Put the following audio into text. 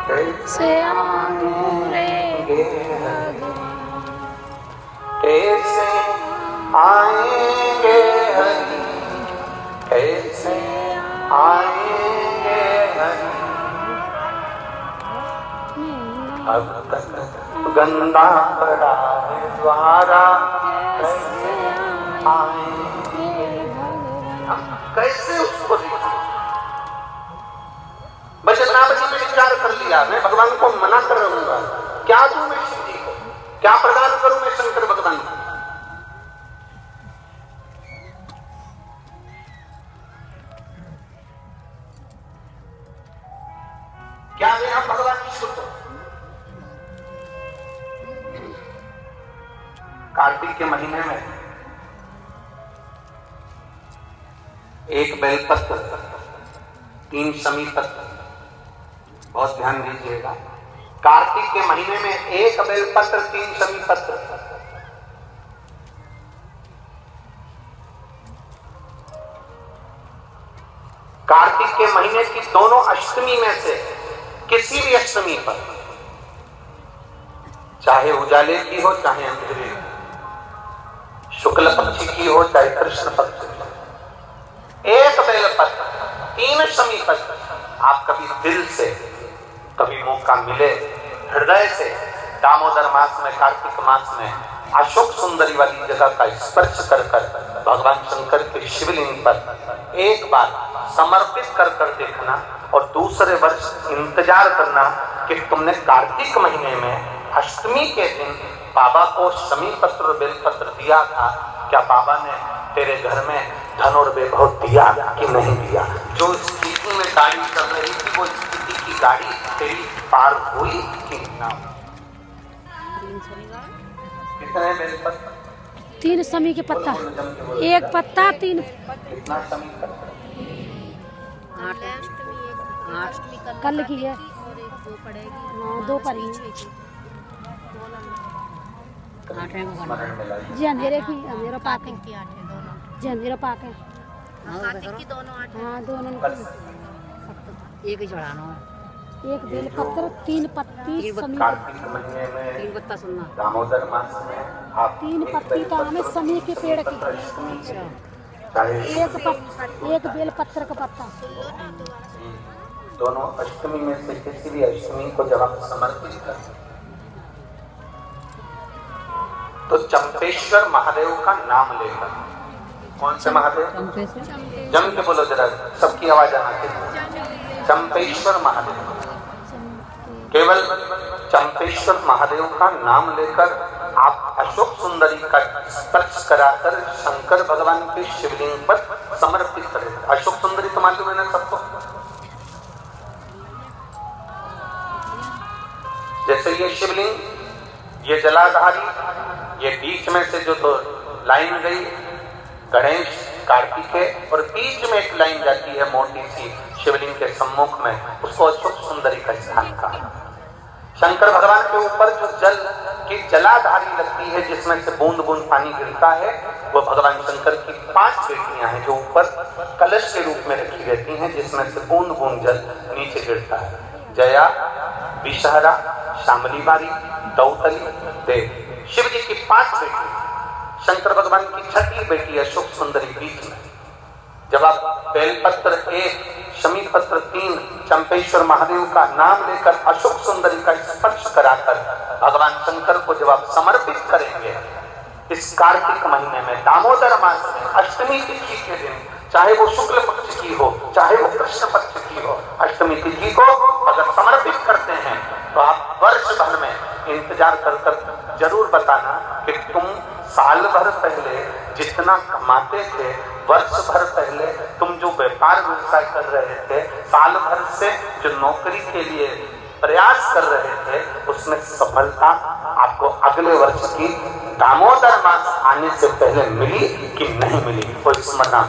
कैसे आएंगे कैसे आएंगे हरि, कैसे आएंगे हरि। अब तक गंदा पड़ा है द्वारा, कैसे आएंगे कैसे उसको देखो। बचना बची में विचार कर लिया, मैं भगवान को मना कर रहूंगा, क्या दूं मैं शिव जी को, क्या प्रदान करूं मैं शंकर भगवान को। क्या दें हम भगवान ईश्वर को। कार्तिक के महीने में एक बेलपत्र, 3 शमी पत्र, बहुत ध्यान दीजिएगा। कार्तिक के महीने में एक बेलपत्र, 3 शमी पत्र। कार्तिक के महीने की दोनों अष्टमी में से किसी भी अष्टमी पर, चाहे उजाले की हो चाहे अंधेरे की, शुक्ल पक्ष की हो चाहे कृष्ण पक्ष की, एक बेलपत्र, 3 शमी पत्र आप कभी दिल से, कभी मौका मिले हृदय से, दामोदर मास में, कार्तिक मास में अशोक सुंदरी वाली जगह का स्पर्श कर कर भगवान शंकर के शिवलिंग पर एक बार समर्पित कर कर देखना, और दूसरे वर्ष इंतजार करना कि तुमने कार्तिक महीने में अष्टमी के दिन बाबा को शमी पत्र और बेलपत्र दिया था, क्या बाबा ने तेरे घर में धन और वैभव दिया कि नहीं दिया। जो स्थिति में गाड़ी चल रही थी वो स्थिति की गाड़ी तेरी पार हुई कि ना। कितने बेलपत्र? 3 शमी के पत्ता, एक पत्ता 3। कितना शमी पत्र? 8 कल की है, 2 पड़ेगी। जी अंधेरे की, अंधेरा पाक है जी, अंधेरा पाक है। हाँ दोनों एक ही चढ़ाना, एक बेलपत्र 3 पत्ती शमी। कार्तिक महीने में 3 पत्ता सुनना, दामोदर मास में आप 3 पत्ती का हमें शमी के पेड़ की, एक बेलपत्र का पत्ता। दोनों अष्टमी में से किसी भी अष्टमी को जब आप समर्पित करते तो चंपेश्वर महादेव का नाम लेकर, कौन से महादेव? जम के बोलो जरा, सबकी आवाज आना चाहिए। चंपेश्वर महादेव, केवल चंपेश्वर महादेव का नाम लेकर आप अशोक सुंदरी का स्पर्श कराकर शंकर भगवान के शिवलिंग पर समर्पित करें। अशोक सुंदरी तो मालूम है ना सबको। जैसे ये शिवलिंग, ये जलाधारी, ये बीच में से जो तो लाइन गई गणेश कार्तिक है, और बीच में एक लाइन जाती है मोटी सी शिवलिंग के सम्मुख में, उसको अशोक सुंदरी का स्थान कहा। शंकर भगवान के ऊपर जो जल की जलाधारी लगती है, जिसमें से बूंद बूंद पानी गिरता है, वो भगवान शंकर की 5 बेटियां हैं जो ऊपर कलश के रूप में रखी रहती हैं, जिसमें से बूंद बूंद जल नीचे गिरता है। जया, विषहरा, शामली बारी, दौतली, देव, शिव जी की 5 बेटी, शंकर भगवान की 6ठी बेटी अशोक सुंदरी बीच में। जब आप बेलपत्र 1, शमी पत्र 3, चंपेश्वर महादेव का नाम लेकर अशोक सुंदरी का स्पर्श कराकर भगवान शंकर को जब आप समर्पित करेंगे इस कार्तिक महीने में, दामोदर मास में, अष्टमी तिथि के दिन, चाहे वो शुक्ल पक्ष की हो चाहे वो कृष्ण पक्ष की हो, अष्टमी तिथि को अगर समर्पित करते हैं तो आप वर्ष भर में इंतजार कर कर जरूर बताना कि तुम साल भर पहले जितना कमाते थे, वर्ष भर पहले तुम जो व्यापार व्यवसाय कर रहे थे, साल भर से जो नौकरी के लिए प्रयास कर रहे थे, उसमें सफलता आपको अगले वर्ष की दामोदर मास आने से पहले मिली कि नहीं मिली, कोई स्मरण